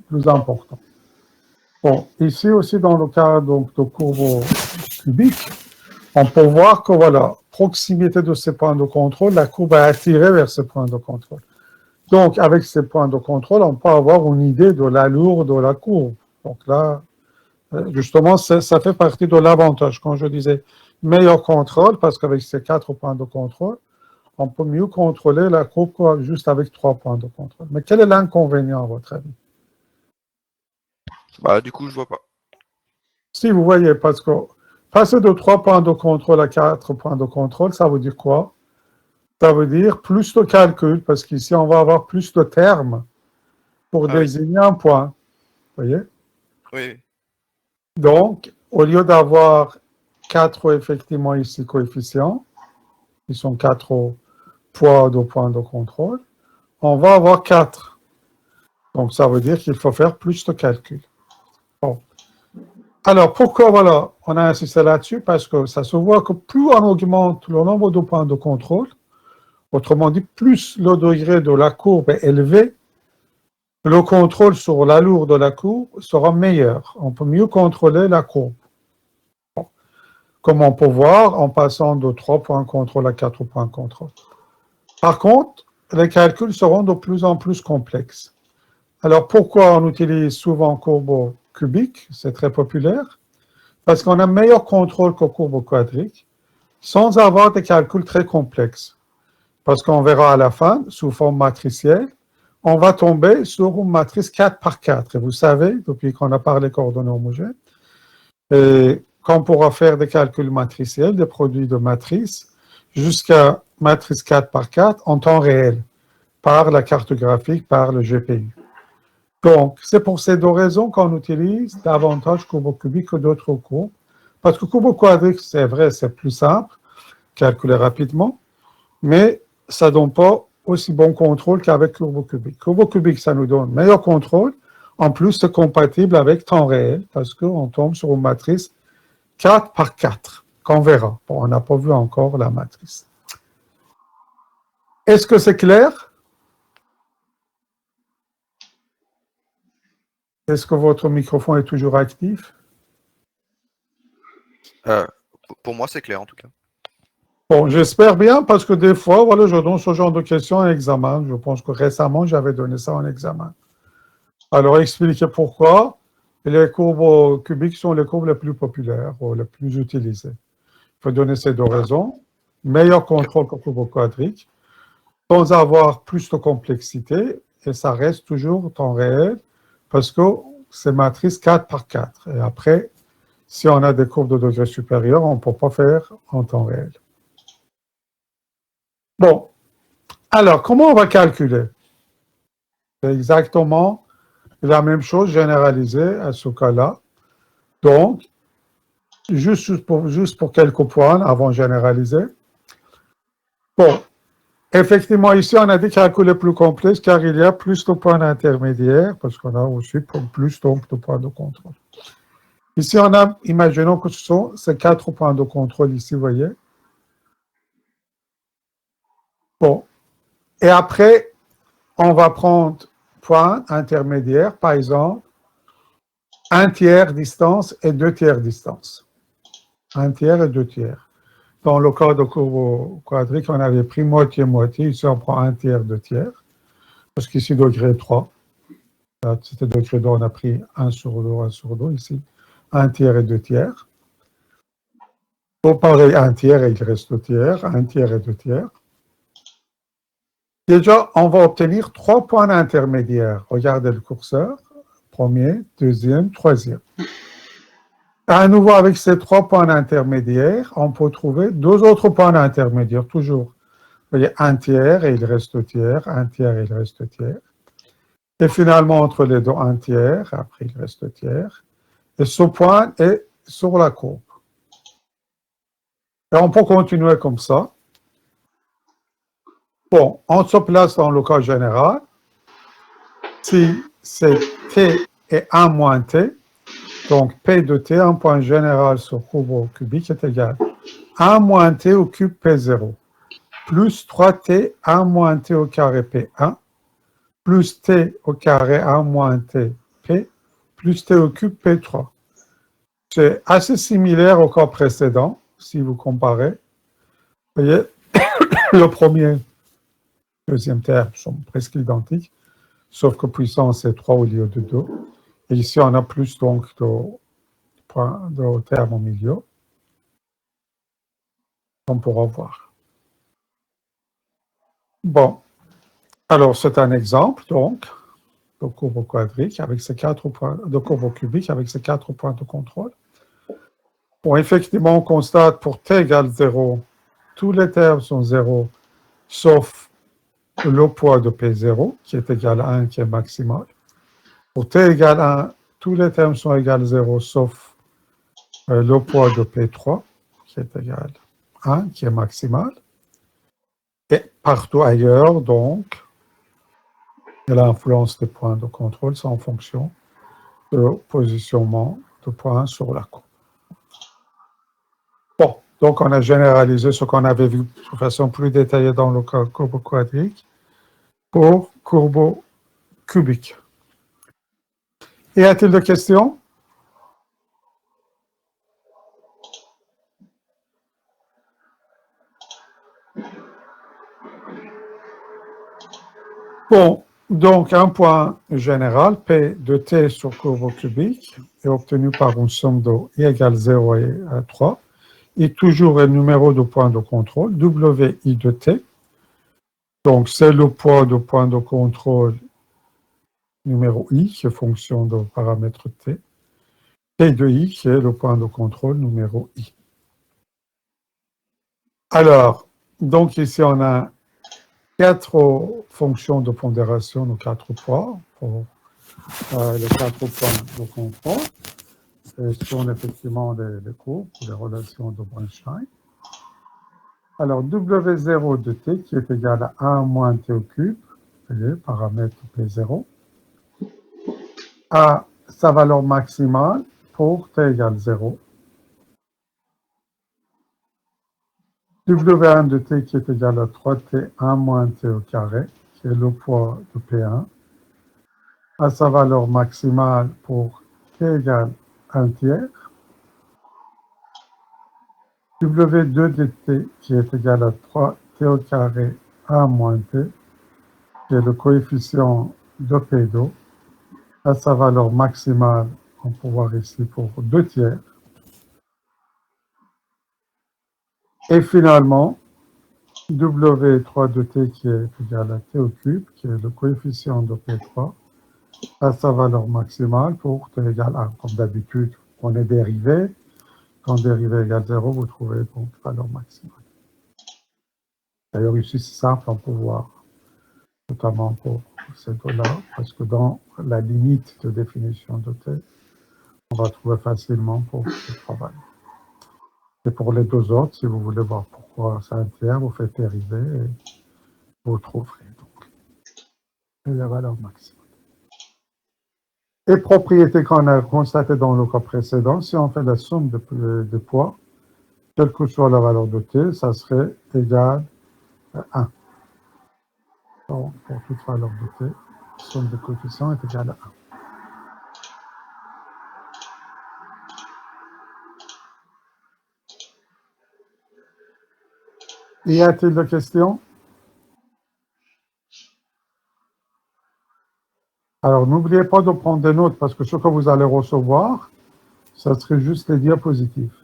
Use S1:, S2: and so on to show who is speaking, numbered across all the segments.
S1: plus important. Bon, ici aussi dans le cas donc, de courbe cubique, on peut voir que voilà, proximité de ces points de contrôle, la courbe est attirée vers ces points de contrôle. Donc, avec ces points de contrôle, on peut avoir une idée de l'allure de la courbe. Donc là, justement, ça fait partie de l'avantage. Quand je disais meilleur contrôle, parce qu'avec ces 4 points de contrôle, on peut mieux contrôler la courbe juste avec 3 points de contrôle. Mais quel est l'inconvénient, à votre avis?
S2: Bah, du coup, je vois pas.
S1: Si vous voyez, parce que passer de 3 points de contrôle à 4 points de contrôle, ça veut dire quoi? Ça veut dire plus de calcul, parce qu'ici, on va avoir plus de termes pour désigner un point. Vous voyez?
S2: Oui.
S1: Donc, au lieu d'avoir 4 effectivement ici coefficients, qui sont 4 poids de points de contrôle, on va avoir 4. Donc, ça veut dire qu'il faut faire plus de calculs. Bon. Alors, pourquoi, voilà, on a insisté là-dessus? Parce que ça se voit que plus on augmente le nombre de points de contrôle, autrement dit, plus le degré de la courbe est élevé, le contrôle sur l'allure de la courbe sera meilleur. On peut mieux contrôler la courbe. Bon. Comme on peut voir en passant de 3 points de contrôle à 4 points de contrôle. Par contre, les calculs seront de plus en plus complexes. Alors, pourquoi on utilise souvent courbe cubique? C'est très populaire. Parce qu'on a meilleur contrôle que courbe quadrique, sans avoir des calculs très complexes. Parce qu'on verra à la fin, sous forme matricielle, on va tomber sur une matrice 4 par 4. Et vous savez, depuis qu'on a parlé coordonnées homogènes, qu'on pourra faire des calculs matriciels, des produits de matrices, jusqu'à matrice 4 par 4 en temps réel, par la carte graphique, par le GPU. Donc, c'est pour ces deux raisons qu'on utilise davantage courbe cubique que d'autres courbes. Parce que courbe quadrique, c'est vrai, c'est plus simple, calculer rapidement, mais ça ne donne pas aussi bon contrôle qu'avec courbe cubique. Courbe cubique, ça nous donne meilleur contrôle. En plus, c'est compatible avec temps réel, parce qu'on tombe sur une matrice 4 par 4, qu'on verra. Bon, on n'a pas vu encore la matrice. Est-ce que c'est clair? Est-ce que votre microphone est toujours actif?
S2: Pour moi, c'est clair en tout cas.
S1: Bon, j'espère bien parce que des fois, voilà, je donne ce genre de questions en examen. Je pense que récemment, j'avais donné ça en examen. Alors, expliquez pourquoi les courbes cubiques sont les courbes les plus populaires ou les plus utilisées. Il faut donner ces deux raisons. Meilleur contrôle que courbe quadrique, sans avoir plus de complexité, et ça reste toujours temps réel parce que c'est matrice 4 par 4. Et après, si on a des courbes de degré supérieur, on ne peut pas faire en temps réel. Bon, alors, comment on va calculer? C'est exactement la même chose généralisée à ce cas-là. Donc, juste pour quelques points avant de généraliser. Bon, effectivement, ici, on a des calculs plus complexes car il y a plus de points intermédiaires parce qu'on a aussi plus donc, de points de contrôle. Ici, on a, imaginons que ce sont ces 4 points de contrôle ici, vous voyez. Bon, et après, on va prendre point intermédiaire, par exemple, 1/3 distance et 2/3 distance. 1/3 et 2/3. Dans le cas de courbe quadrique, on avait pris moitié-moitié. Ici, on prend 1/3, 2/3. Parce qu'ici, degré 3. Là, c'était degré 2, on a pris 1 sur 2, 1 sur 2. Ici, 1/3 et 2/3. Bon, pareil, 1/3 et il reste 2/3. 1/3 et 2/3. Déjà, on va obtenir 3 points intermédiaires. Regardez le curseur. Premier, deuxième, troisième. À nouveau, avec ces 3 points intermédiaires, on peut trouver 2 autres points intermédiaires, toujours. Vous voyez, 1/3 et il reste 2/3, 1/3 et il reste 2/3. Et finalement, entre les deux, 1/3, après il reste 2/3. Et ce point est sur la courbe. Et on peut continuer comme ça. Bon, on se place dans le cas général. Si c'est t et 1 moins t, donc P de t, un point général sur courbe cubique est égal à 1 moins t au cube P0, plus 3t, 1 moins t au carré P1, plus t au carré 1 moins t P plus T au cube P3. C'est assez similaire au cas précédent, si vous comparez. Vous voyez, le premier et le deuxième terme sont presque identiques, sauf que puissance est 3 au lieu de 2. Et ici, on a plus donc de termes au milieu. On pourra voir. Bon, alors c'est un exemple donc de courbe quadrique avec ces 4 points, de courbe cubique avec ces 4 points de contrôle. Bon, effectivement, on constate pour t égale 0, tous les termes sont 0, sauf le poids de P0, qui est égal à 1, qui est maximal. Pour t égale 1, tous les termes sont égaux à 0, sauf le poids de P3, qui est égal à 1, qui est maximal. Et partout ailleurs, donc, l'influence des points de contrôle, c'est en fonction du positionnement de points sur la courbe. Bon, donc on a généralisé ce qu'on avait vu de façon plus détaillée dans le cas courbe quadrique pour courbe cubique. Y a-t-il des questions? Bon, donc un point général, P de t sur courbe cubique, est obtenu par une somme de I égale 0 et 3, et toujours le numéro de point de contrôle, WI de t. Donc c'est le poids de point de contrôle numéro I, qui est fonction de paramètre t, P de I, qui est le point de contrôle numéro I. Alors, donc ici on a 4 fonctions de pondération, nos 4 poids, pour les 4 points de contrôle. Ce sont effectivement les courbes, les relations de Bronstein. Alors, W0 de t qui est égal à 1 moins t au cube, vous voyez, paramètre P0, à sa valeur maximale pour t égale 0. W1 de t qui est égal à 3t1 moins t au carré, qui est le poids de P1, à sa valeur maximale pour t égale 1 tiers. W2 de t qui est égal à 3t au carré 1 moins t, qui est le coefficient de P2, à sa valeur maximale, on peut voir ici pour 2 tiers. Et finalement, W3 de t qui est égal à t au cube, qui est le coefficient de P3, à sa valeur maximale pour t égale 1. Comme d'habitude, on est dérivé. Quand dérivée égale 0, vous trouvez donc valeur maximale. D'ailleurs, ici, c'est simple, on peut voir, notamment pour ces deux-là, parce que dans la limite de définition de t, on va trouver facilement pour ce travail. Et pour les deux autres, si vous voulez voir pourquoi c'est un tiers, vous faites dériver et vous trouverez donc la valeur maximale. Et propriété qu'on a constatée dans le cas précédent, si on fait la somme de poids, quelle que soit la valeur de t, ça serait égal à 1. Donc, pour toute valeur de t, la somme de coefficients est égale à 1. Y a-t-il des questions? Alors, n'oubliez pas de prendre des notes, parce que ce que vous allez recevoir, ça serait juste les diapositives.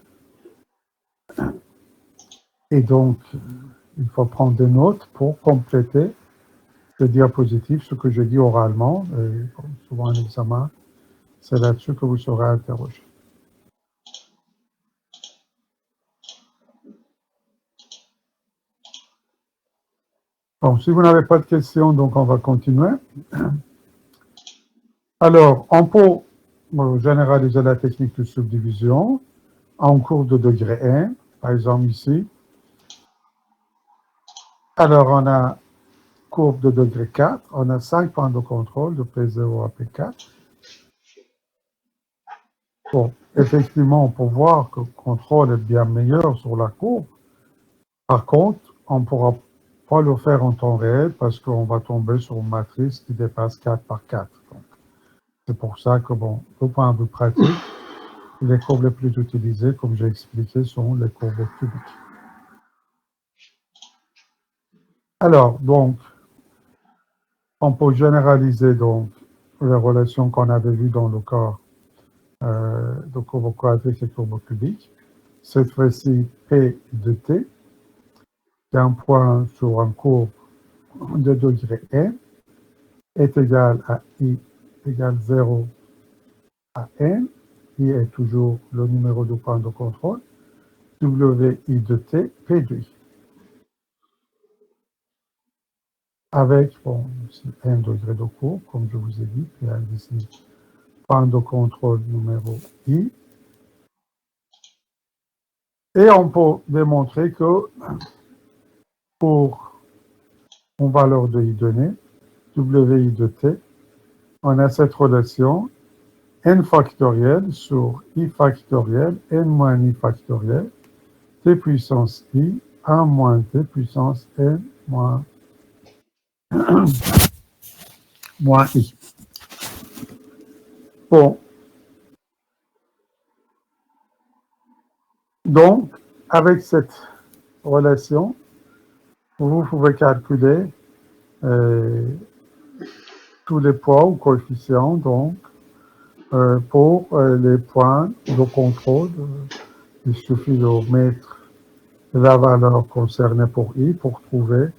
S1: Et donc, il faut prendre des notes pour compléter les diapositives, ce que je dis oralement, et souvent un examen, c'est là-dessus que vous serez interrogé. Bon, si vous n'avez pas de questions, donc on va continuer. Alors, on peut généraliser la technique de subdivision en cours de degré 1, par exemple ici. Alors, on a courbe de degré 4, on a 5 points de contrôle de P0 à P4. Bon, effectivement, on peut voir que le contrôle est bien meilleur sur la courbe. Par contre, on ne pourra pas le faire en temps réel parce qu'on va tomber sur une matrice qui dépasse 4 par 4. Donc, C'est pour ça que, bon, au point de vue pratique, les courbes les plus utilisées, comme j'ai expliqué, sont les courbes cubiques. Alors, donc, on peut généraliser donc les relations qu'on avait vues dans le cas de courbe quadratique et courbe cubique. Cette fois-ci, P de t, qui est un point sur un courbe de degré n, est égal à I égale 0 à n. I est toujours le numéro de point de contrôle. WI de t, P de I. Avec, bon, ici, n degrés de courbe, comme je vous ai dit, puis ici, point de contrôle numéro I. Et on peut démontrer que pour une valeur de I donnée, WI de t, on a cette relation n factoriel sur I factoriel, n moins I factoriel, t puissance I, 1 moins t puissance n moins I. Bon. Donc, avec cette relation, vous pouvez calculer tous les poids ou coefficients, donc, pour les points de contrôle. Il suffit de mettre la valeur concernée pour I pour trouver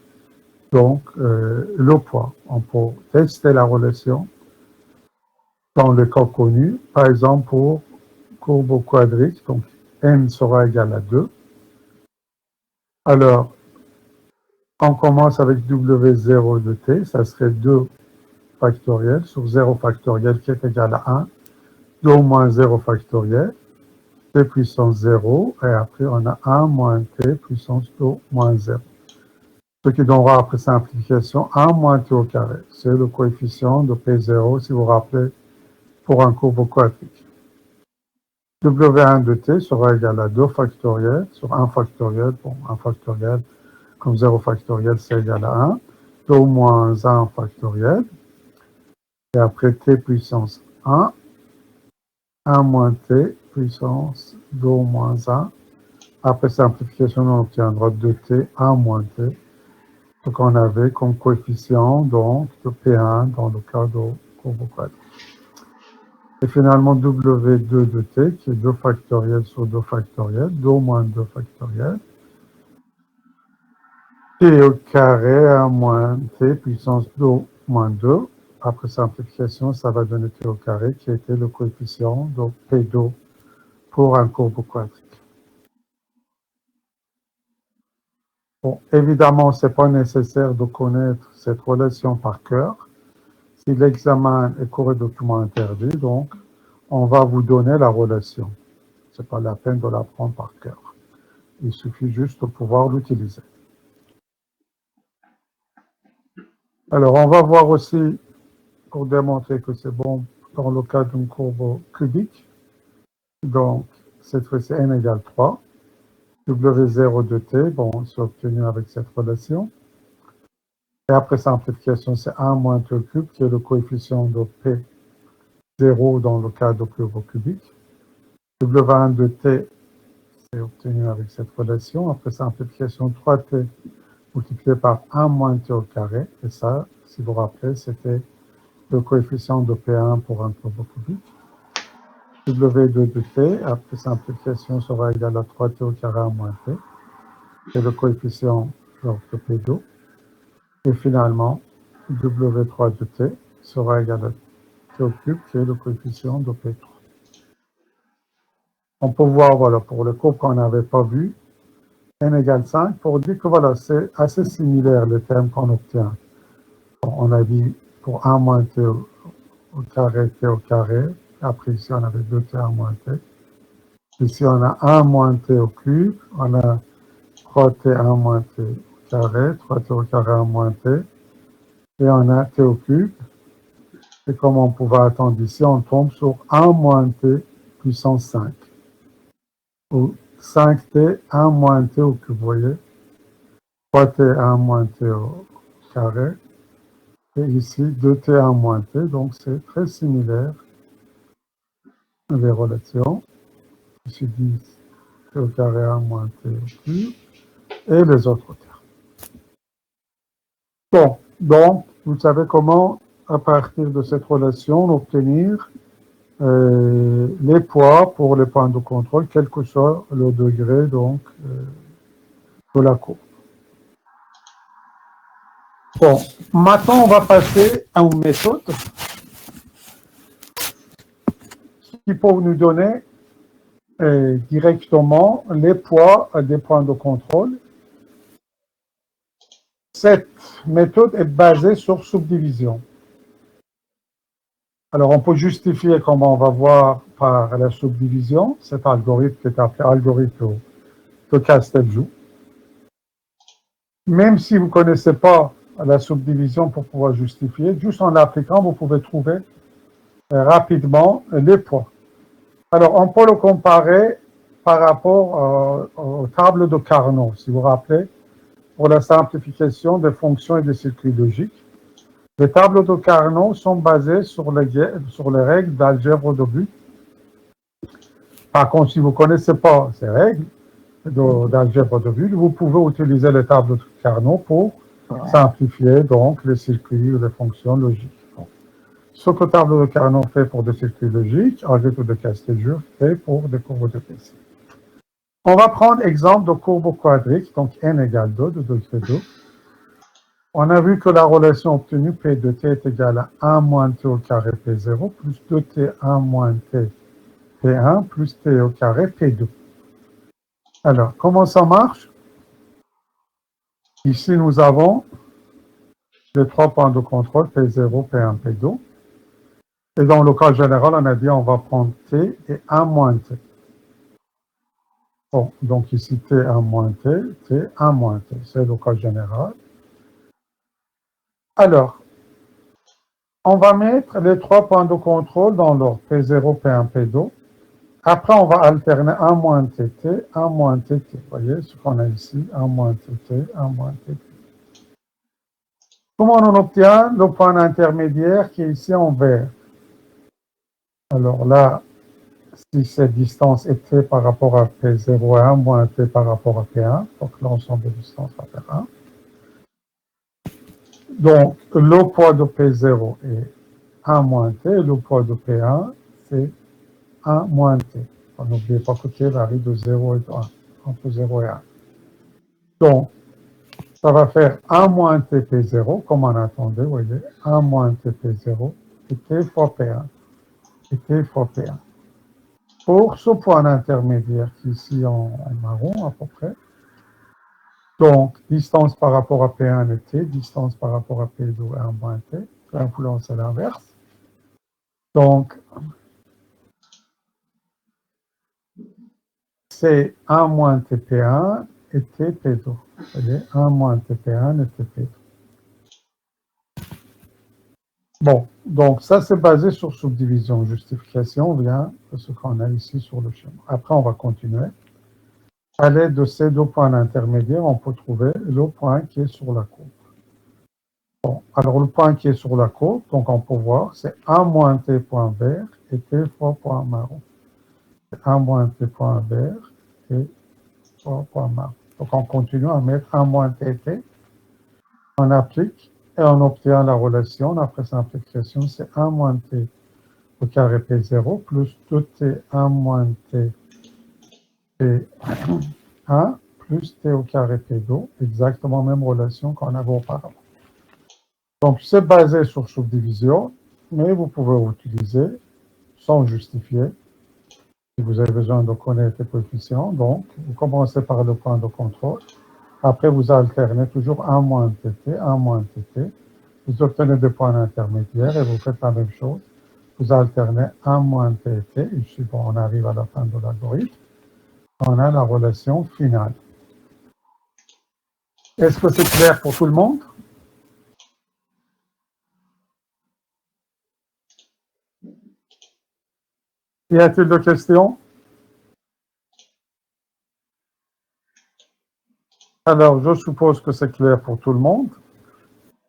S1: donc le poids. On peut tester la relation dans le cas connu, par exemple pour courbe quadrique, donc n sera égal à 2. Alors, on commence avec W0 de t, ça serait 2 factoriel sur 0 factoriel qui est égal à 1, 2 moins 0 factoriel, t puissance 0, et après on a 1 moins t puissance 2 moins 0. Ce qui donnera après simplification 1 moins t au carré. C'est le coefficient de P0, si vous vous rappelez, pour un courbe quadrique. W1 de t sera égal à 2 factoriel sur 1 factoriel. Bon, 1 factoriel, comme 0 factoriel, c'est égal à 1. 2 moins 1 factoriel. Et après t puissance 1. 1 moins t puissance 2 moins 1. Après simplification, on obtiendra 2t, 1 moins t. Ce qu'on avait comme coefficient donc de P1 dans le cas de courbe quadrique. Et finalement, W2 de t, qui est 2 factoriel sur 2 factoriel, 2 moins 2 factoriel. T au carré, 1 moins t, puissance 2 moins 2. Après simplification, ça va donner t au carré, qui était le coefficient de P2 pour un courbe quadrique. Bon, évidemment, ce n'est pas nécessaire de connaître cette relation par cœur. Si l'examen est cours et document interdit, donc, on va vous donner la relation. Ce n'est pas la peine de l'apprendre par cœur. Il suffit juste de pouvoir l'utiliser. Alors, on va voir aussi, pour démontrer que c'est bon, dans le cas d'une courbe cubique. Donc, cette fois-ci, n égale 3. W0 de t, bon, c'est obtenu avec cette relation. Et après simplification, c'est 1 moins t au cube, qui est le coefficient de P0 dans le cas de courbe cubique. W1 de t, c'est obtenu avec cette relation. Après simplification, 3t multiplié par 1 moins t au carré. Et ça, si vous vous rappelez, c'était le coefficient de P1 pour un courbe cubique. W2 de t, après simplification, sera égal à 3t au carré 1 moins t. C'est le coefficient de P2. Et finalement, W3 de t sera égal à t au cube, qui est le coefficient de P3. On peut voir, voilà, pour le courbe qu'on n'avait pas vu, n égale 5, pour dire que voilà, c'est assez similaire les termes qu'on obtient. Bon, on a dit pour 1 moins t au carré, t au carré. Après, ici, on avait 2t 1 moins t. Ici, on a 1 moins t au cube. On a 3t 1 moins t au carré, 3t au carré 1 moins t. Et on a t au cube. Et comme on pouvait attendre ici, on tombe sur 1 moins t puissance 5. Ou 5t 1 moins t au cube, vous voyez. 3t 1 moins t au carré. Et ici, 2t 1 moins t. Donc, c'est très similaire les relations. Ici 10 t au carré 1 moins t au cube, et les autres termes. Bon, donc, vous savez comment, à partir de cette relation, obtenir les poids pour les points de contrôle, quel que soit le degré donc, de la courbe. Bon, maintenant on va passer à une méthode qui peut nous donner directement les poids des points de contrôle. Cette méthode est basée sur subdivision. Alors, on peut justifier, comme on va voir, par la subdivision, cet algorithme qui est appelé algorithme de Casteljoux. Même si vous ne connaissez pas la subdivision pour pouvoir justifier, juste en l'appliquant, vous pouvez trouver rapidement les poids. Alors, on peut le comparer par rapport aux tables de Carnot, si vous vous rappelez, pour la simplification des fonctions et des circuits logiques. Les tables de Carnot sont basées sur les règles d'algèbre de but. Par contre, si vous ne connaissez pas ces règles d'algèbre de but, vous pouvez utiliser les tables de Carnot pour simplifier donc les circuits ou les fonctions logiques. Donc, ce que table de Carnot fait pour des circuits logiques, algèbre de Casteljoux fait pour des courbes de Pessin. On va prendre exemple de courbe quadrique, donc n égale 2, de degré 2. On a vu que la relation obtenue P de t est égale à 1 moins t au carré P0 plus 2t1 moins t P1 plus t au carré P2. Alors, comment ça marche? Ici, nous avons les trois points de contrôle P0, P1, P2. Et dans le cas général, on a dit on va prendre t et 1 moins t. Bon, donc ici t1 moins t, t1 moins t. C'est le cas général. Alors, on va mettre les trois points de contrôle dans l'ordre P0, P1, P2. Après, on va alterner 1 moins tt, 1 moins tt. Vous voyez ce qu'on a ici, 1 moins tt, 1 moins tt. Comment on obtient le point intermédiaire qui est ici en vert? Alors là, si cette distance est t par rapport à P0 et 1 moins t par rapport à P1, donc l'ensemble des distances va faire 1. Donc, le poids de P0 est 1 moins t, et le poids de P1, c'est 1 moins t. N'oubliez pas que t varie de 0 et 1, entre 0 et 1. Donc, ça va faire 1 moins t P0, comme on attendait, vous voyez, 1 moins t P0, et t fois P1, et t fois P1. Pour ce point intermédiaire qui est ici en marron à peu près, donc distance par rapport à P1 est t, distance par rapport à P2 est 1 moins t, l'influence est l'inverse. Donc, c'est 1 moins TP1 et TP2. Vous voyez, 1 moins TP1 et TP2. Bon, donc ça c'est basé sur subdivision. Justification vient de ce qu'on a ici sur le schéma. Après, on va continuer. À l'aide de ces deux points intermédiaires, on peut trouver le point qui est sur la courbe. Bon, alors le point qui est sur la courbe, donc on peut voir, c'est 1 moins t point vert et t fois point marron. 1 moins t point vert et point marron. Donc on continue à mettre 1 moins tt, on applique et on obtient la relation. Après simplification, c'est 1 moins t au carré P0 plus 2t 1 moins t P1 plus t au carré P2, exactement la même relation qu'on avait auparavant. Donc c'est basé sur subdivision, mais vous pouvez l'utiliser sans justifier. Si vous avez besoin de connaître les coefficients, donc vous commencez par le point de contrôle. Après, vous alternez toujours 1 moins tt, 1 moins tt. Vous obtenez des points intermédiaires et vous faites la même chose. Vous alternez 1 moins tt. Ici, bon, on arrive à la fin de l'algorithme. On a la relation finale. Est-ce que c'est clair pour tout le monde? Y a-t-il de questions? Alors, je suppose que c'est clair pour tout le monde.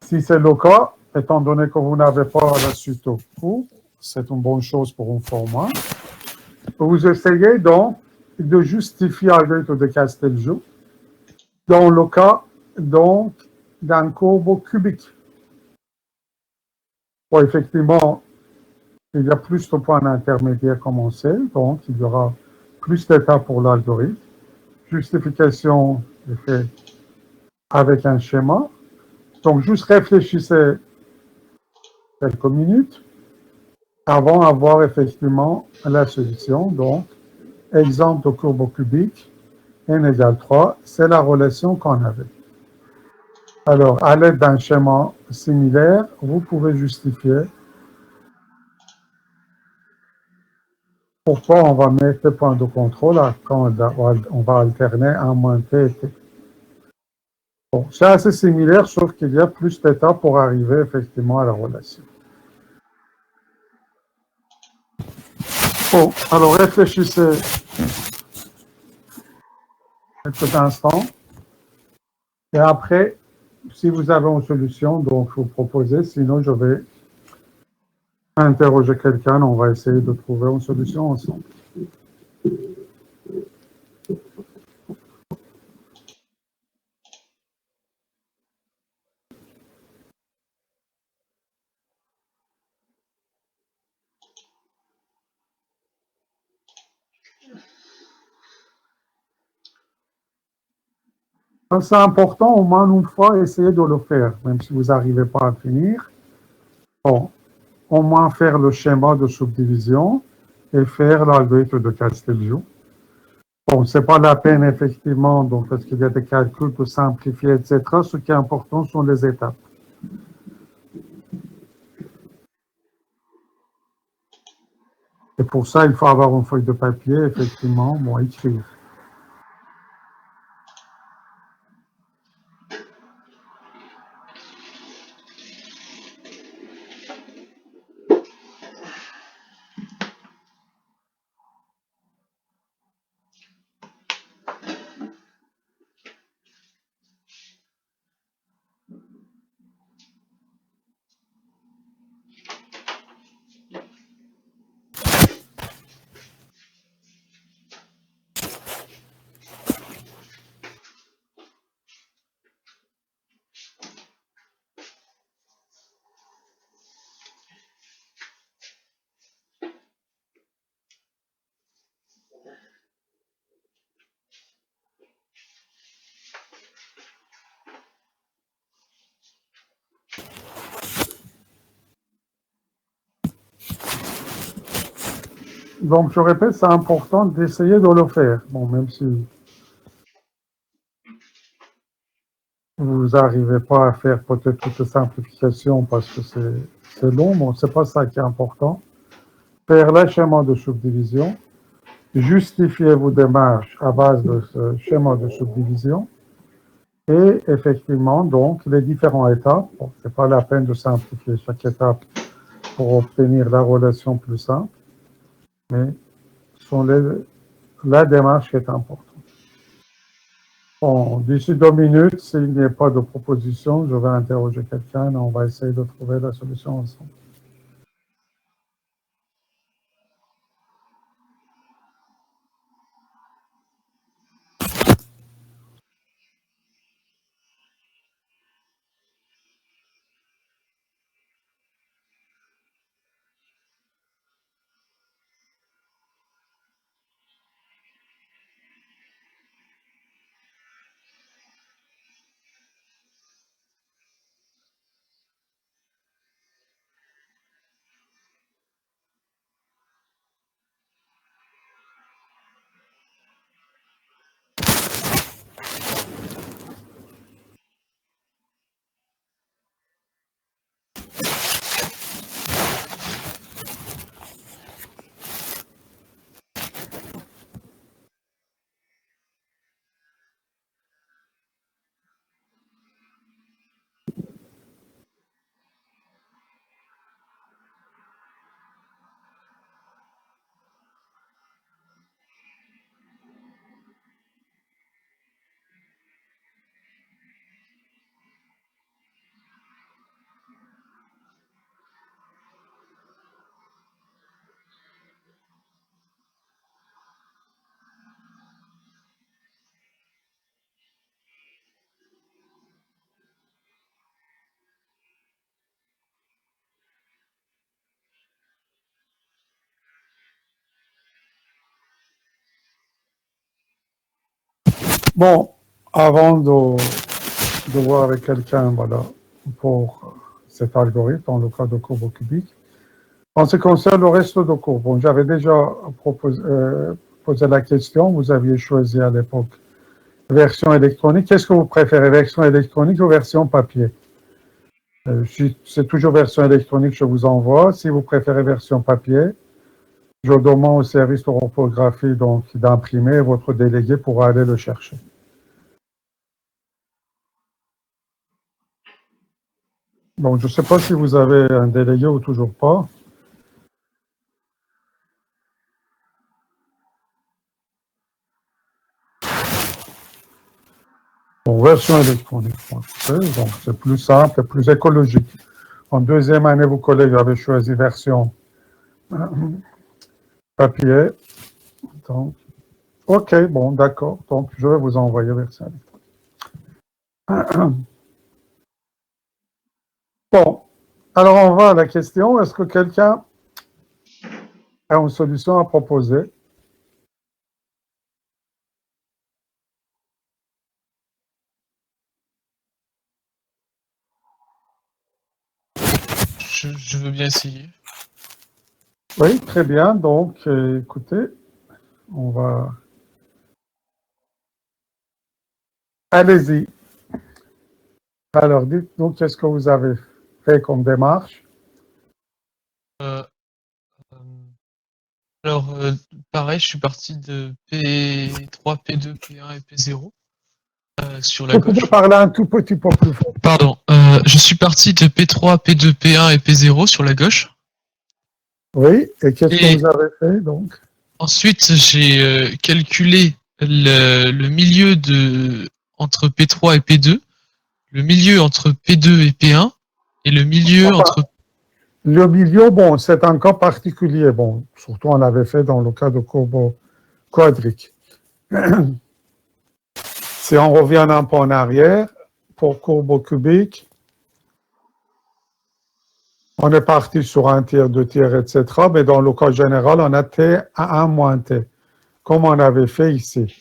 S1: Si c'est le cas, étant donné que vous n'avez pas la suite au cours, c'est une bonne chose pour un format. vous essayez donc de justifier l'algorithme de Castelzio dans le cas donc d'un courbe cubique. Bon, effectivement, il y a plus de points intermédiaires comme on sait, donc il y aura plus d'étapes pour l'algorithme. Justification est faite avec un schéma. Donc, juste réfléchissez quelques minutes avant d'avoir effectivement la solution. Donc, exemple de courbe cubique, n égale 3, c'est la relation qu'on avait. Alors, à l'aide d'un schéma similaire, vous pouvez justifier pourquoi on va mettre le point de contrôle quand on va alterner un moins t et t. Bon, c'est assez similaire, sauf qu'il y a plus d'étapes pour arriver effectivement à la relation. Bon, alors réfléchissez quelques instants. Et après, si vous avez une solution, donc vous proposez, sinon je vais interroger quelqu'un, on va essayer de trouver une solution ensemble. C'est important, au moins une fois, essayer de le faire, même si vous n'arrivez pas à finir. Bon, au moins faire le schéma de subdivision et faire l'algorithme de Castelview. Bon, c'est pas la peine, effectivement, donc, parce qu'il y a des calculs pour simplifier, etc. Ce qui est important sont les étapes. Et pour ça, il faut avoir une feuille de papier, effectivement, bon, écrire. Donc, je répète, c'est important d'essayer de le faire. Bon, même si vous n'arrivez pas à faire peut-être toute la simplification parce que c'est long, bon, c'est pas ça qui est important. Faire le schéma de subdivision, justifier vos démarches à base de ce schéma de subdivision et effectivement, donc, les différentes étapes. Bon, c'est pas la peine de simplifier chaque étape pour obtenir la relation plus simple, mais ce sont la démarche qui est importante. Bon, d'ici 2 minutes, s'il n'y a pas de proposition, je vais interroger quelqu'un et on va essayer de trouver la solution ensemble. Bon, avant de voir avec quelqu'un, voilà, pour cet algorithme, dans le cas de courbe cubique, en ce qui concerne le reste de cours, bon, j'avais déjà posé la question, vous aviez choisi à l'époque version électronique. Qu'est-ce que vous préférez, version électronique ou version papier? C'est toujours version électronique que je vous envoie. Si vous préférez version papier, je demande au service de orthographie donc d'imprimer, votre délégué pourra aller le chercher. Bon, je ne sais pas si vous avez un délégué ou toujours pas. Bon, version électronique, donc c'est plus simple et plus écologique. En deuxième année, vos collègues avaient choisi version papier. Donc, ok, bon, d'accord. Donc, je vais vous envoyer version électronique. Bon, alors on va à la question. Est-ce que quelqu'un a une solution à proposer?
S3: Je veux bien essayer.
S1: Oui, très bien. Donc, écoutez, on va... Allez-y. Alors, dites-nous qu'est-ce que vous avez fait comme démarche?
S3: Alors, pareil, je suis parti de P3, P2, P1 et P0 sur la
S1: Vous pouvez
S3: gauche.
S1: parler un tout petit peu plus fort.
S3: Pardon, je suis parti de P3, P2, P1 et P0 sur la gauche.
S1: Oui, et qu'est-ce que vous avez fait donc?
S3: Ensuite, j'ai calculé le milieu entre P3 et P2, le milieu entre P2 et P1, et le milieu entre...
S1: Le milieu, bon, c'est un cas particulier. Bon, surtout on l'avait fait dans le cas de courbe quadrique. Si on revient un peu en arrière, pour courbe cubique, on est parti sur un tiers, deux tiers, etc. Mais dans le cas général, on a t à 1 moins t, comme on avait fait ici.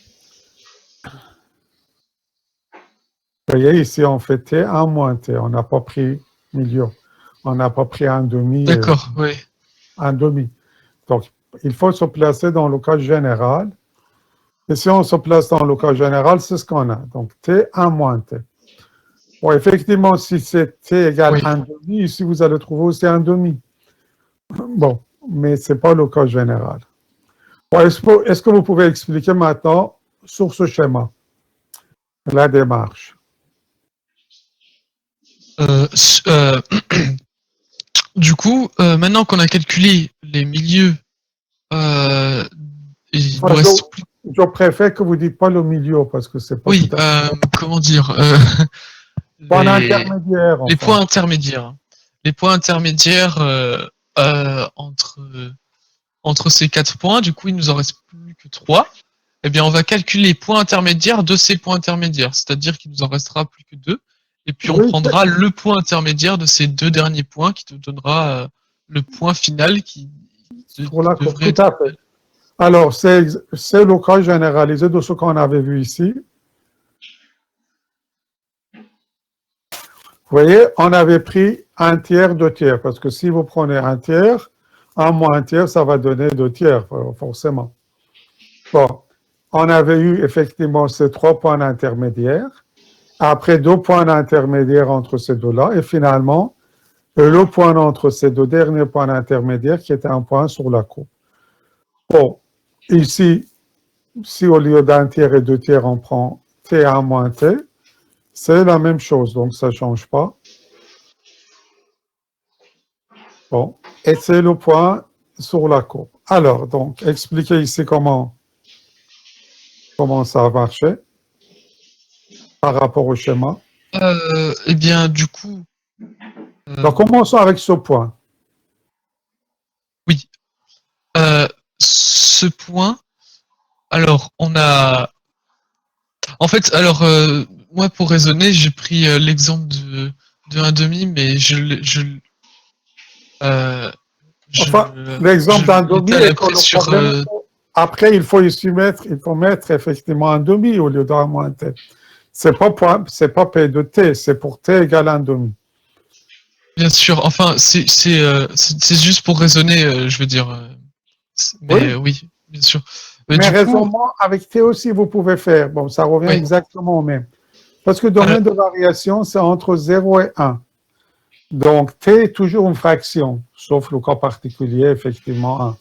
S1: Vous voyez, ici, on fait t 1 moins t. On n'a pas pris milieu. On n'a pas pris un demi.
S3: D'accord, oui.
S1: Un demi. Donc, il faut se placer dans le cas général. Et si on se place dans le cas général, c'est ce qu'on a. Donc, t 1 moins t. Bon, effectivement, si c'est t égale 1 demi, ici, vous allez trouver aussi un demi. Bon, mais ce n'est pas le cas général. Bon, est-ce que vous pouvez expliquer maintenant, sur ce schéma, la démarche?
S3: Du coup, maintenant qu'on a calculé les milieux,
S1: Je préfère que vous ne dites pas le milieu, parce que c'est pas
S3: oui,
S1: tout à fait...
S3: comment dire
S1: Point intermédiaire,
S3: les
S1: enfin.
S3: points intermédiaires. Les points intermédiaires entre ces 4 points, du coup, il nous en reste plus que 3. Eh bien, on va calculer les points intermédiaires de ces points intermédiaires, c'est-à-dire qu'il nous en restera plus que 2. Et puis, on prendra le point intermédiaire de ces 2 derniers points qui te donnera le point final qui devrait être...
S1: Tout à fait. Alors, c'est le cas généralisé de ce qu'on avait vu ici. Vous voyez, on avait pris un tiers, deux tiers, parce que si vous prenez un tiers, un moins un tiers, ça va donner deux tiers, forcément. Bon, on avait eu effectivement ces 3 points intermédiaires, après 2 points intermédiaires entre ces deux-là, et finalement, le point entre ces 2 derniers points intermédiaires qui était un point sur la courbe. Bon, ici, si au lieu d'un tiers et 2 tiers, on prend T1 moins T, c'est la même chose, donc ça ne change pas. Bon, et c'est le point sur la courbe. Alors, donc, expliquez ici comment ça a marché par rapport au schéma.
S3: Eh bien, du coup...
S1: Donc, commençons avec ce point.
S3: Oui. Ce point, alors, on a... En fait, alors, moi, pour raisonner, j'ai pris l'exemple de 1,5, mais
S1: Enfin, l'exemple d'un demi est que le problème... Après, il faut mettre effectivement un demi au lieu d'un moins t. C'est pas P de t, c'est pour t égale un demi.
S3: Bien sûr, enfin, c'est juste pour raisonner, je veux dire. Mais oui, bien sûr.
S1: Mais
S3: Du coup,
S1: raisonnement avec t aussi, vous pouvez faire. Bon, ça revient
S3: oui.
S1: exactement au même. Parce que le domaine de variation, c'est entre 0 et 1. Donc, t est toujours une fraction, sauf le cas particulier, effectivement, 1.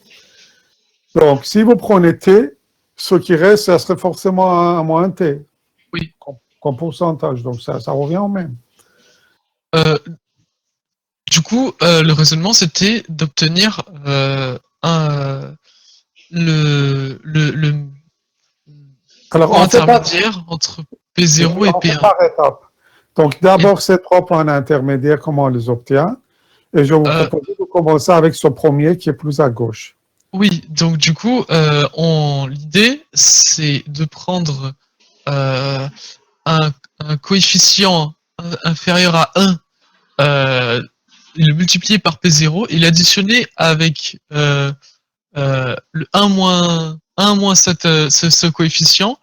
S1: Donc, si vous prenez t, ce qui reste, ça serait forcément 1 moins t.
S3: Oui.
S1: Comme pourcentage. Donc, ça revient au même.
S3: Du coup, le raisonnement, c'était d'obtenir le
S1: Alors,
S3: point
S1: on fait
S3: intermédiaire entre P0 et P1.
S1: par étapes. Donc, d'abord, ces 3 points intermédiaires, comment on les obtient? Et je vous propose de commencer avec ce premier qui est plus à gauche.
S3: Oui, donc du coup, l'idée, c'est de prendre un coefficient inférieur à 1, le multiplier par P0 et l'additionner avec le 1 moins ce coefficient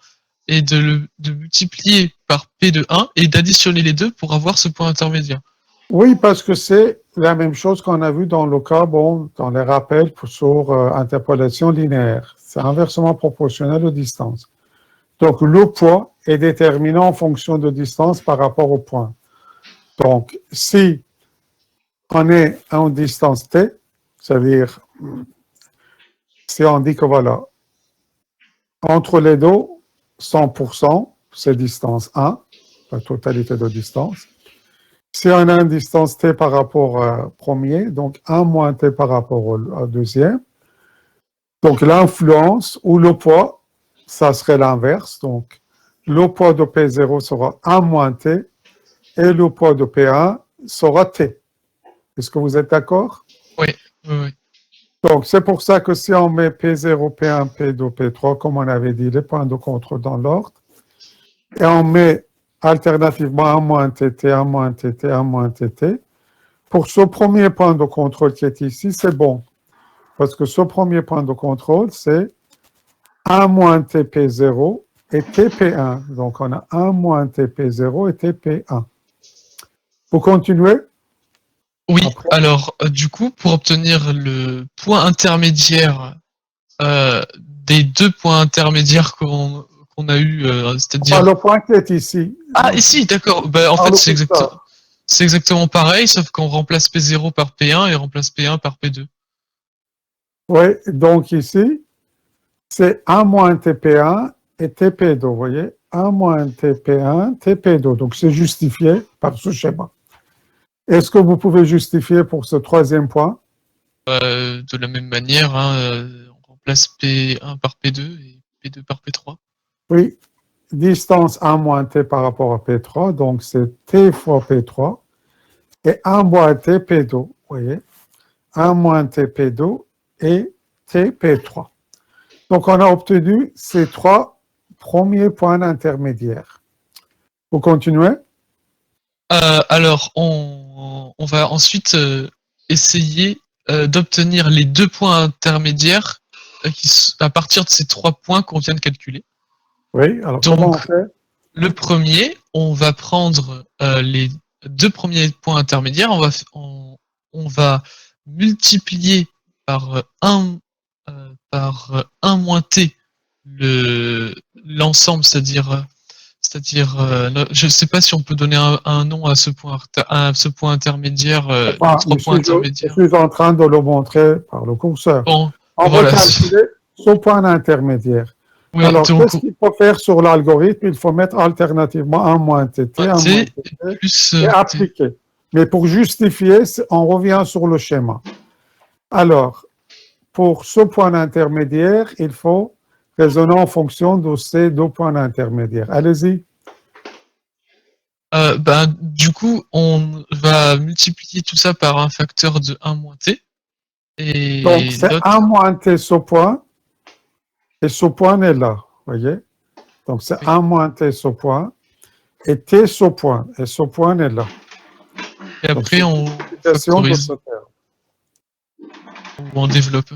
S3: et de multiplier par P de 1 et d'additionner les deux pour avoir ce point intermédiaire.
S1: Oui, parce que c'est la même chose qu'on a vu dans le cas, dans les rappels sur interpolation linéaire. C'est inversement proportionnel aux distances. Donc, le poids est déterminé en fonction de distance par rapport au point. Donc, si on est en distance t, c'est-à-dire, si on dit que voilà, entre les deux, 100%, c'est distance 1, la totalité de distance. Si on a une distance t par rapport au premier, donc 1 moins t par rapport au deuxième, donc l'influence ou le poids, ça serait l'inverse. Donc, le poids de P0 sera 1 moins t et le poids de P1 sera t. Est-ce que vous êtes d'accord?
S3: Oui, oui.
S1: Donc, c'est pour ça que si on met P0, P1, P2, P3, comme on avait dit, les points de contrôle dans l'ordre, et on met alternativement 1 moins tt, 1 moins tt, 1 moins tt, pour ce premier point de contrôle qui est ici, c'est bon. Parce que ce premier point de contrôle, c'est 1 moins TP0 et TP1. Donc, on a 1 moins TP0 et TP1. Vous continuez?
S3: Oui,
S1: Après.
S3: alors, du coup, pour obtenir le point intermédiaire des deux points intermédiaires qu'on a eu, c'est-à-dire...
S1: Le point qui est ici.
S3: Ah, ici, d'accord. Bah, en fait, c'est exactement pareil, sauf qu'on remplace P0 par P1 et remplace P1 par P2.
S1: Oui, donc ici, c'est 1 moins TP1 et TP2, vous voyez? 1 moins TP1, TP2. Donc, c'est justifié par ce schéma. Est-ce que vous pouvez justifier pour ce troisième point?
S3: De la même manière, hein, on remplace P1 par P2 et P2 par P3.
S1: Oui, distance 1 moins T par rapport à P3, donc c'est T fois P3, et 1 moins T P2, vous voyez? 1 moins T P2 et T P3. Donc, on a obtenu ces 3 premiers points intermédiaires. Vous continuez?
S3: Alors, on va ensuite essayer d'obtenir les deux points intermédiaires à partir de ces 3 points qu'on vient de calculer.
S1: Oui, alors
S3: donc,
S1: comment on fait?
S3: Le premier, on va prendre les deux premiers points intermédiaires, on va multiplier par 1 moins t l'ensemble, c'est-à-dire je ne sais pas si on peut donner un nom à ce point intermédiaire, les 3 points intermédiaires.
S1: Je suis en train de le montrer par le curseur.
S3: Bon,
S1: on
S3: voilà.
S1: va calculer ce point intermédiaire.
S3: Oui,
S1: alors, qu'est-ce qu'il faut faire sur l'algorithme? Il faut mettre alternativement 1 moins tt, 1 moins tt,
S3: plus,
S1: et appliquer. Mais pour justifier, on revient sur le schéma. Alors, pour ce point intermédiaire, il faut raisonner en fonction de ces deux points intermédiaires. Allez-y.
S3: Du coup, on va multiplier tout ça par un facteur de 1 moins t. Et
S1: donc, c'est 1 moins t ce point, et ce point est là, vous voyez? Donc, c'est 1 moins t ce point, et t ce point, et ce point est là.
S3: Et après,
S1: donc,
S3: on factorise. Ou on développe.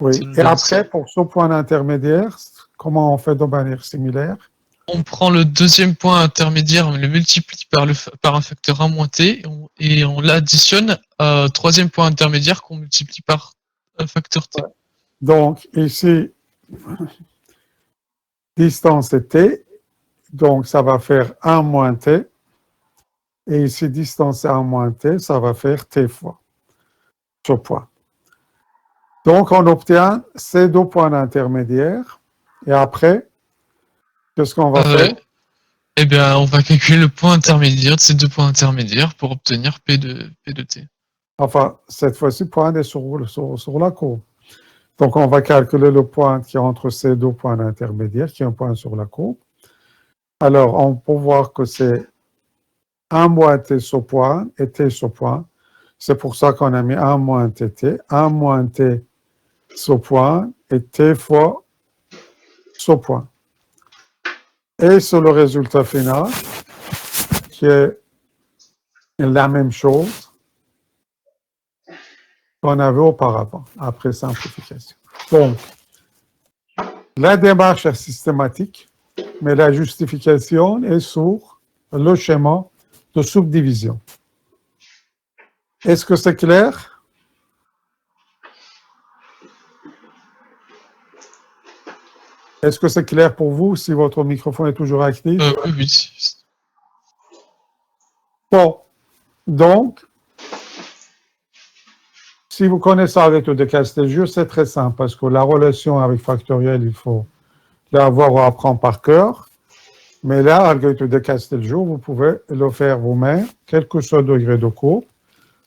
S1: Oui.
S3: Ça nous
S1: Et
S3: donne
S1: après,
S3: ça.
S1: pour ce point intermédiaire, comment on fait de manière similaire?
S3: On prend le deuxième point intermédiaire, on le multiplie par un facteur 1 moins t, et on l'additionne à troisième point intermédiaire qu'on multiplie par un facteur t.
S1: Ouais. Donc, ici, distance est t, donc ça va faire 1 moins t. Et ici, distance est 1 moins t, ça va faire t fois ce point. Donc, on obtient ces deux points intermédiaires. Et après, qu'est-ce qu'on va faire?
S3: Eh bien, on va calculer le point intermédiaire de ces deux points intermédiaires pour obtenir P de t.
S1: Enfin, cette fois-ci, point est sur la courbe. Donc, on va calculer le point qui est entre ces deux points intermédiaires, qui est un point sur la courbe. Alors, on peut voir que c'est 1 moins t ce point et t ce point. C'est pour ça qu'on a mis 1 moins tt, 1 moins t ce point et t fois ce point. Et sur le résultat final, qui est la même chose qu'on avait auparavant, après simplification. Donc, la démarche est systématique, mais la justification est sur le schéma de subdivision. Est-ce que c'est clair? Est-ce que c'est clair pour vous si votre microphone est toujours actif?
S3: Oui.
S1: Bon, donc, si vous connaissez avec le de Castelgiu, c'est très simple parce que la relation avec factoriel, il faut l'avoir ou apprendre par cœur. Mais là, avec le de Castelgiu, vous pouvez le faire vous-même, quel que soit le degré de cours.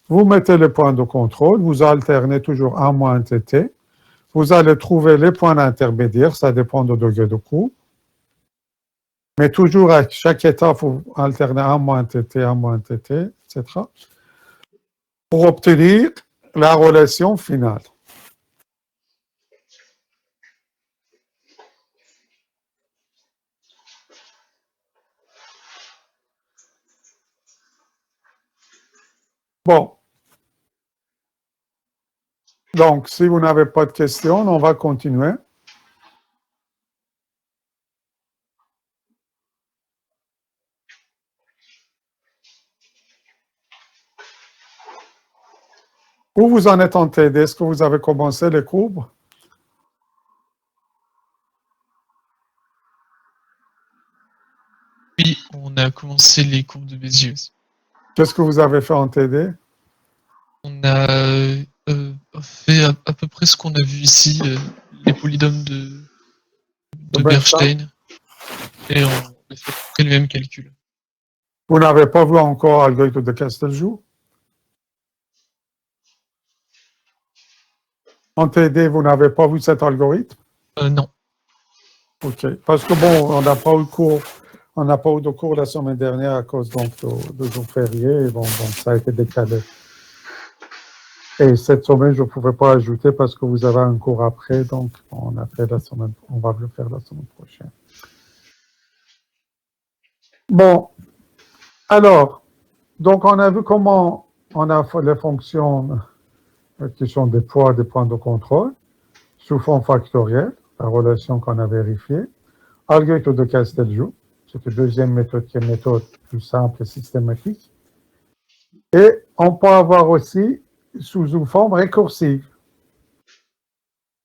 S1: Vous mettez les points de contrôle, vous alternez toujours 1 moins tt. Vous allez trouver les points intermédiaires, ça dépend du degré de cours. Mais toujours à chaque étape, vous alternez 1 moins tt, 1 moins tt, etc. pour obtenir la relation finale. Bon. Donc, si vous n'avez pas de questions, on va continuer. Où vous en êtes en TD? Est-ce que vous avez commencé les courbes?
S3: Oui, on a commencé les courbes de Bézier aussi.
S1: Qu'est-ce que vous avez fait en TD?
S3: On a fait à peu près ce qu'on a vu ici, les polynômes de Bernstein, et on a fait à peu près le même calcul.
S1: Vous n'avez pas vu encore l'algorithme de Castelgiu? En TD, vous n'avez pas vu cet algorithme?
S3: Non.
S1: OK. Parce que bon, on n'a pas eu cours, on n'a pas eu de cours la semaine dernière à cause donc de jour férié. Et bon, donc ça a été décalé. Et cette semaine, je ne pouvais pas ajouter parce que vous avez un cours après, donc on a fait la semaine, on va le faire la semaine prochaine. Bon, alors, donc on a vu comment on a fait les fonctions qui sont des poids de contrôle sous forme factorielle, la relation qu'on a vérifiée, algorithme de Castelgiu, c'est la deuxième méthode qui est une méthode plus simple et systématique. Et on peut avoir aussi sous une forme récursive.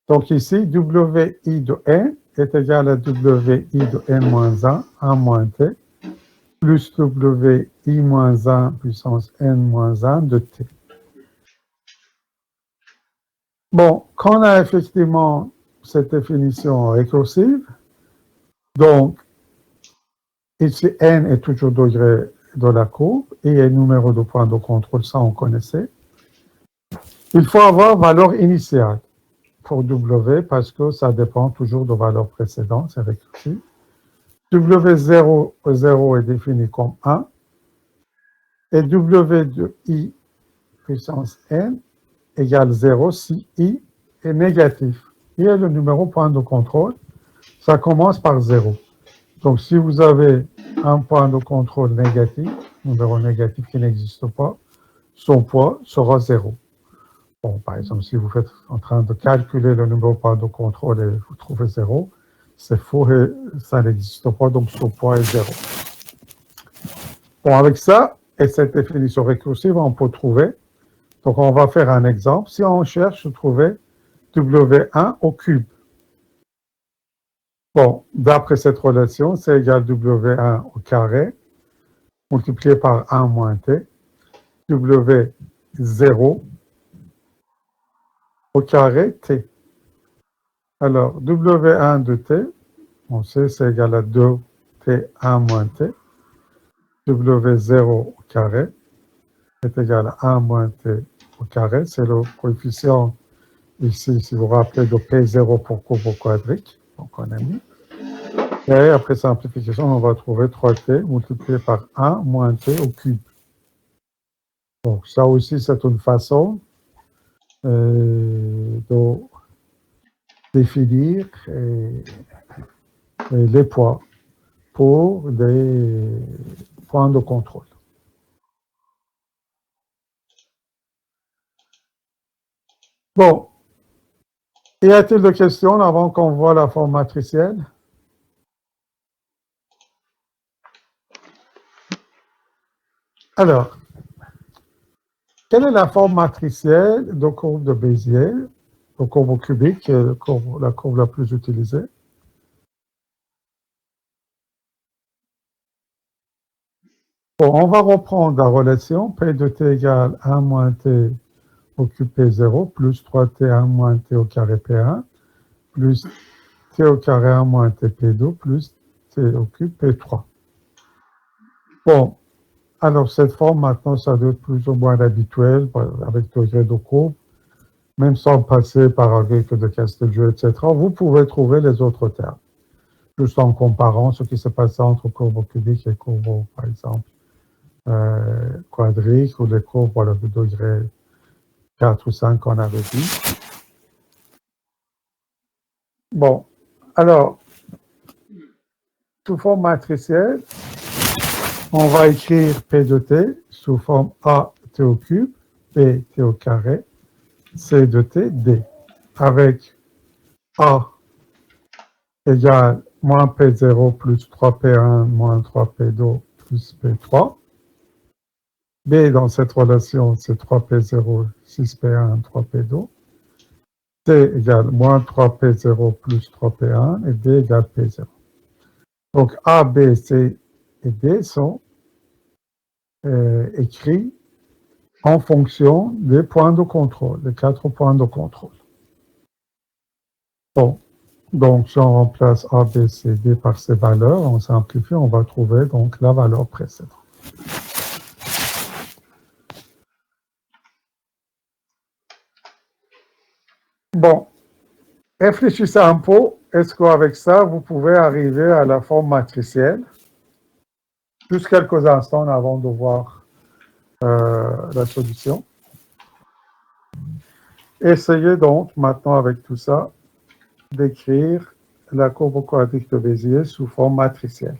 S1: Donc ici, WI de n est égal à WI de n moins 1, 1 moins t, plus WI moins 1 puissance n moins 1 de t. Bon, quand on a effectivement cette définition récursive, donc ici n est toujours degré de la courbe et il y a un numéro de point de contrôle, ça on connaissait. Il faut avoir valeur initiale pour W parce que ça dépend toujours de valeur précédente, c'est récursif. W0, 0 est défini comme 1 et W de I puissance n égale 0 si I est négatif. I est le numéro point de contrôle, ça commence par 0. Donc si vous avez un point de contrôle négatif, numéro négatif qui n'existe pas, son poids sera 0. Bon, par exemple, si vous êtes en train de calculer le numéro par de contrôle et vous trouvez 0, c'est faux et ça n'existe pas, donc ce point est 0. Bon, avec ça et cette définition récursive, on peut trouver. Donc, on va faire un exemple. Si on cherche à trouver W1 au cube. Bon, d'après cette relation, c'est égal W1 au carré multiplié par 1 moins T, W0 au carré T. Alors, W1 de T, on sait, c'est égal à 2T1 moins T. W0 au carré est égal à 1 moins T au carré. C'est le coefficient ici, si vous vous rappelez, de P0 pour courbe quadrique. Donc, on a mis. Et après simplification, on va trouver 3T multiplié par 1 moins T au cube. Donc, ça aussi, c'est une façon de définir les poids pour des points de contrôle. Bon, y a-t-il des questions avant qu'on voit la forme matricielle? Alors, quelle est la forme matricielle de courbe de Bézier, de courbe cubique, qui est la courbe la plus utilisée? Bon, on va reprendre la relation P de T égale 1 moins T au cube P0 plus 3T 1 moins T au carré P1 plus T au carré 1 moins T P2 plus T au cube P3. Bon, alors cette forme maintenant, ça doit être plus ou moins habituel avec degré de courbe, même sans passer par un griffe de Casteljeu, etc. Vous pouvez trouver les autres termes, juste en comparant ce qui se passe entre courbe cubique et courbe, par exemple, quadrique ou les courbes voilà, de degré 4 ou 5 qu'on avait dit. Bon, alors, sous forme matricielle, on va écrire P de T sous forme A T au cube, B T au carré, C de T, D, avec A égale moins P0 plus 3P1 moins 3P2 plus P3. B dans cette relation, c'est 3P0, 6P1, 3P2. T égale moins 3P0 plus 3P1 et D égale P0. Donc A, B, C et D sont écrits en fonction des points de contrôle, les 4 points de contrôle. Bon, donc si on remplace A, B, C, D par ces valeurs, on simplifie, on va trouver donc la valeur précédente. Bon, réfléchissez un peu, est-ce qu'avec ça, vous pouvez arriver à la forme matricielle? Juste quelques instants avant de voir la solution. Essayez donc maintenant avec tout ça d'écrire la courbe quadratique de Bézier sous forme matricielle.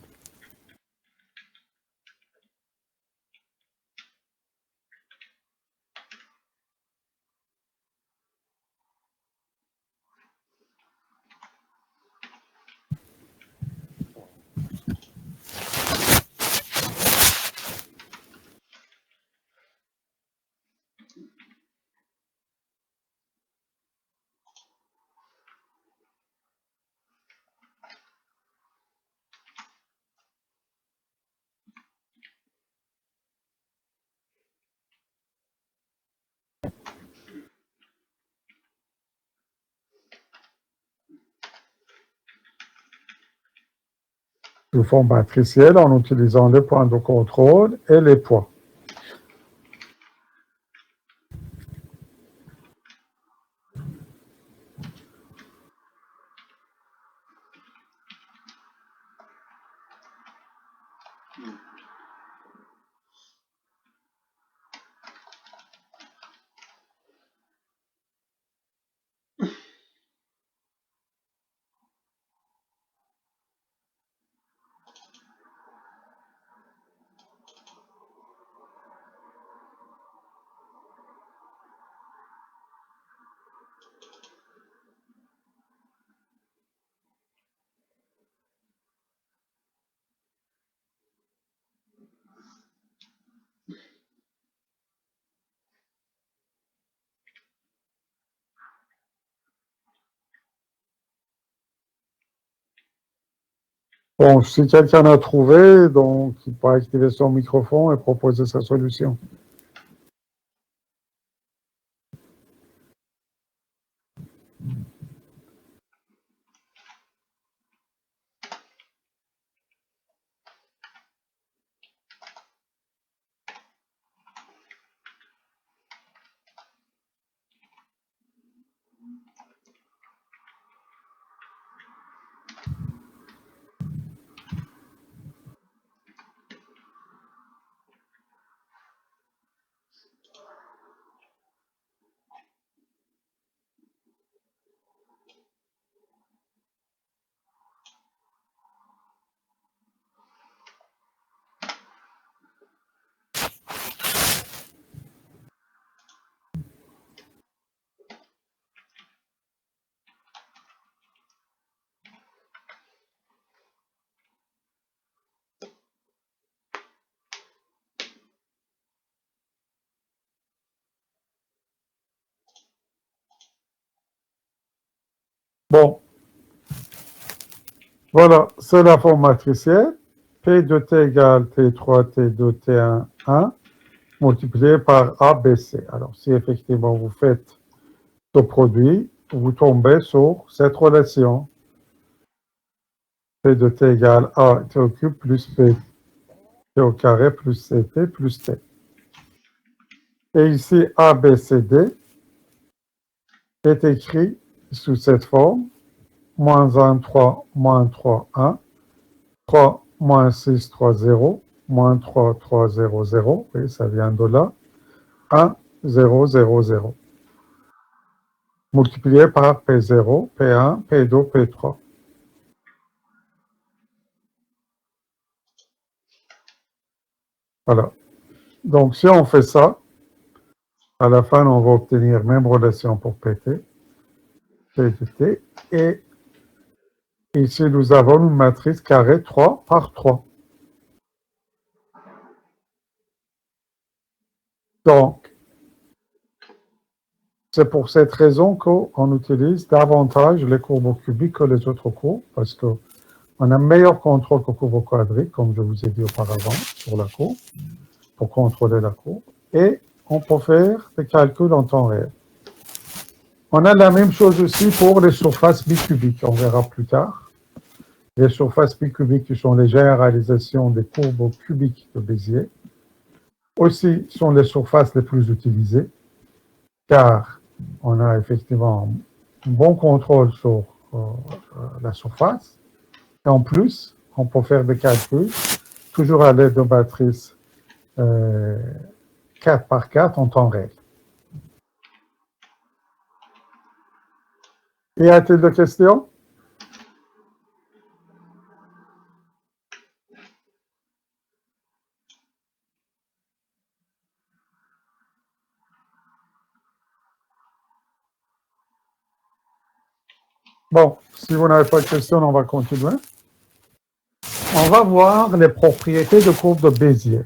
S1: Sous forme matricielle en utilisant les points de contrôle et les poids. Bon, si quelqu'un a trouvé, donc il peut activer son microphone et proposer sa solution. Bon, voilà, c'est la forme matricielle. P de T égale T3, T2, T1, 1, multiplié par ABC. Alors, si effectivement vous faites ce produit, vous tombez sur cette relation. P de T égale A T au cube plus P T au carré plus CT plus T. Et ici, ABCD est écrit sous cette forme. Moins 1, 3, moins 3, 1. 3, moins 6, 3, 0. Moins 3, 3, 0, 0. Oui, ça vient de là. 1, 0, 0, 0. Multiplié par P0, P1, P2, P3. Voilà. Donc, si on fait ça, à la fin, on va obtenir même relation pour PT, P de T, et ici, nous avons une matrice carrée 3 par 3. Donc, c'est pour cette raison qu'on utilise davantage les courbes cubiques que les autres courbes, parce qu'on a meilleur contrôle qu'aux courbes quadriques, comme je vous ai dit auparavant, sur la courbe, pour contrôler la courbe, et on peut faire des calculs en temps réel. On a la même chose aussi pour les surfaces bicubiques, on verra plus tard. Les surfaces bicubiques qui sont les généralisations des courbes cubiques de Bézier, aussi sont les surfaces les plus utilisées, car on a effectivement un bon contrôle sur la surface, et en plus, on peut faire des calculs, toujours à l'aide de matrices 4 par 4 en temps réel. Y a-t-il des questions? Bon, si vous n'avez pas de questions, on va continuer. On va voir les propriétés de courbe de Bézier.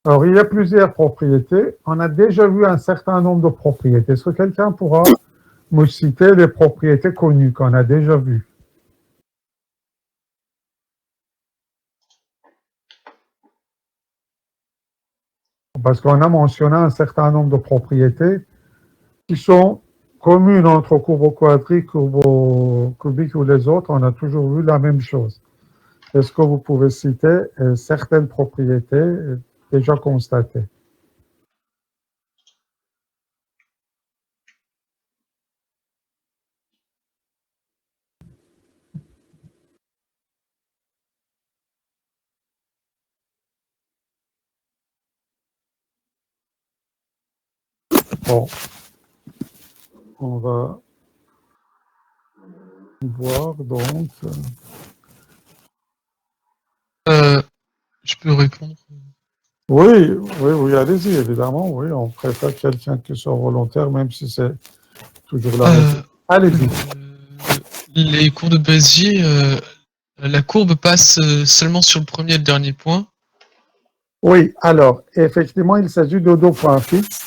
S1: Alors, il y a plusieurs propriétés. On a déjà vu un certain nombre de propriétés. Est-ce que quelqu'un pourra me citer les propriétés connues qu'on a déjà vues? Parce qu'on a mentionné un certain nombre de propriétés qui sont communes entre courbes quadriques, courbes cubiques ou les autres. On a toujours vu la même chose. Est-ce que vous pouvez citer certaines propriétés déjà constatées? Bon, on va voir donc.
S3: Je peux répondre.
S1: Oui, allez-y, évidemment, oui, on préfère quelqu'un qui soit volontaire, même si c'est toujours la même. Allez-y.
S3: Les courbes de Bézier, la courbe passe seulement sur le premier et le dernier point.
S1: Oui, alors, effectivement, il s'agit de deux points fixes.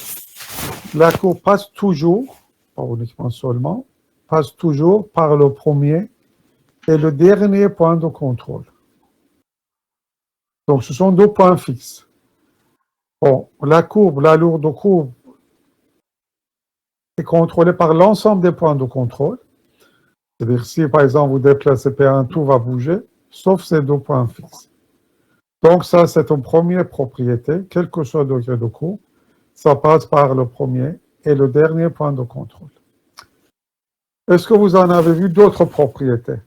S1: La courbe passe toujours, pas uniquement seulement, passe toujours par le premier et le dernier point de contrôle. Donc, ce sont deux points fixes. Bon, la lourde courbe est contrôlée par l'ensemble des points de contrôle. C'est-à-dire, si par exemple vous déplacez P1, tout va bouger, sauf ces deux points fixes. Donc, ça, c'est une première propriété, quel que soit le degré de courbe, ça passe par le premier et le dernier point de contrôle. Est-ce que vous en avez vu d'autres propriétés?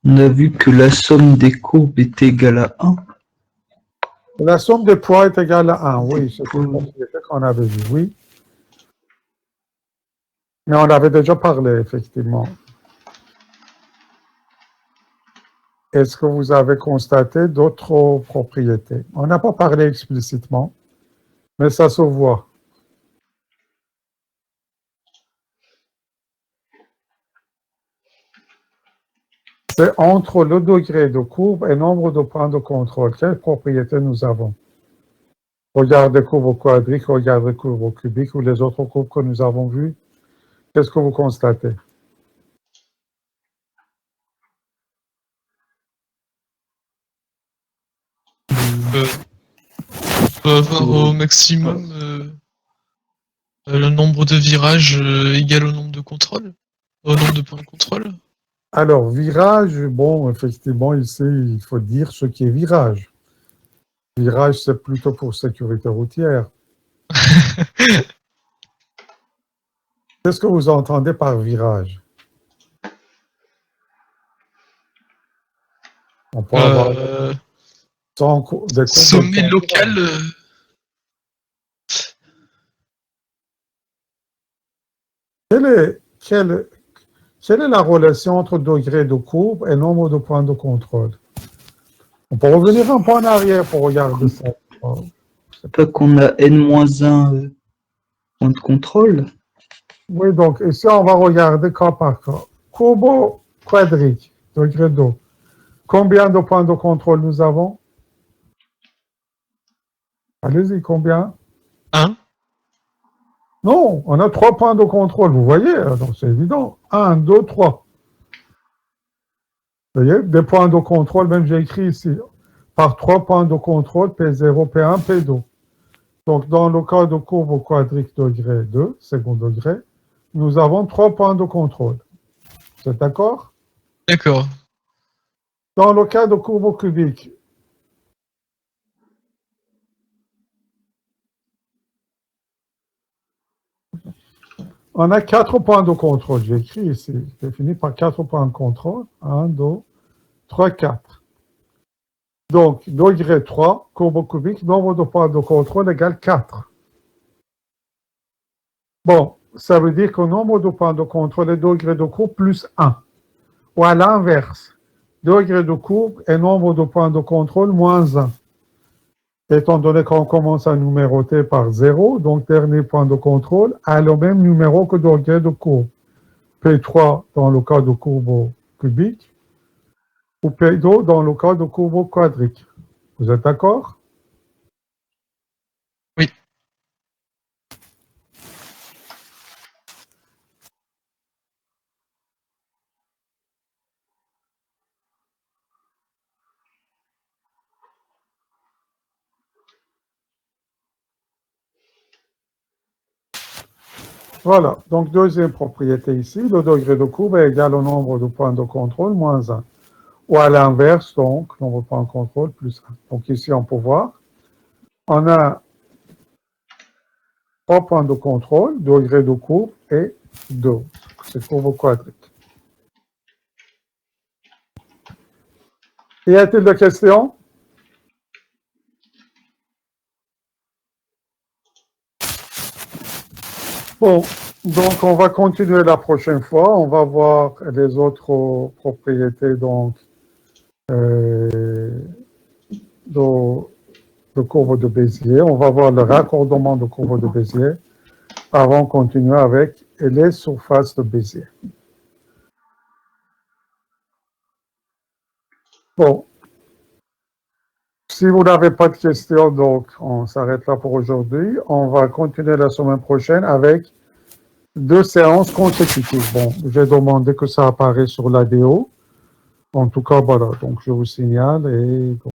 S4: On a vu que la somme des courbes est égale à 1.
S1: La somme des poids est égale à 1, oui, c'est une propriété qu'on avait vue, oui. Mais on avait déjà parlé, effectivement. Est-ce que vous avez constaté d'autres propriétés? On n'a pas parlé explicitement, mais ça se voit. C'est entre le degré de courbe et le nombre de points de contrôle. Quelle propriété nous avons? Regardez courbe au quadrique, regardez courbe au cubique ou les autres courbes que nous avons vues. Qu'est-ce que vous constatez?
S3: On peut avoir au maximum le nombre de virages égal au nombre de contrôles, au nombre de points de contrôle.
S1: Alors, virage, bon, effectivement, ici, il faut dire ce qui est virage. Virage, c'est plutôt pour sécurité routière. Qu'est-ce que vous entendez par virage? On peut avoir des
S3: sommet local.
S1: Quelle est la relation entre degré de courbe et nombre de points de contrôle? On peut revenir un peu en arrière pour regarder ça.
S4: C'est pas qu'on a n-1 point de contrôle?
S1: Oui, donc ici, on va regarder cas par cas. Courbe quadrique, degré d'eau. Combien de points de contrôle nous avons? Allez-y, combien?
S3: 1.
S1: Non, on a 3 points de contrôle, vous voyez, donc c'est évident. 1, 2, 3. Vous voyez, des points de contrôle, même j'ai écrit ici, par 3 points de contrôle, P0, P1, P2. Donc, dans le cas de courbe quadrique degré 2, second degré, nous avons 3 points de contrôle. Vous êtes d'accord?
S3: D'accord.
S1: Dans le cas de courbe cubique, on a 4 points de contrôle. J'ai écrit ici, c'est fini par 4 points de contrôle. 1, 2, 3, 4. Donc, degré 3, courbe cubique, nombre de points de contrôle égale 4. Bon, ça veut dire que le nombre de points de contrôle est degré de courbe plus 1. Ou à l'inverse, degré de courbe et nombre de points de contrôle moins 1. Étant donné qu'on commence à numéroter par 0, donc dernier point de contrôle a le même numéro que degré de courbe. P3 dans le cas de courbe cubique ou P2 dans le cas de courbe quadrique. Vous êtes d'accord?
S3: Oui.
S1: Voilà, donc deuxième propriété ici, le degré de courbe est égal au nombre de points de contrôle moins 1. Ou à l'inverse, donc, nombre de points de contrôle plus 1. Donc ici, on peut voir, on a 3 points de contrôle, degré de courbe et 2. C'est courbe quadrique. Y a-t-il des questions? Bon, donc on va continuer la prochaine fois. On va voir les autres propriétés donc, de courbe de Bézier. On va voir le raccordement de courbe de Bézier avant de continuer avec les surfaces de Bézier. Bon, si vous n'avez pas de questions, donc on s'arrête là pour aujourd'hui. On va continuer la semaine prochaine avec 2 séances consécutives. Bon, j'ai demandé que ça apparaisse sur l'ADO. En tout cas, voilà. Donc, je vous signale et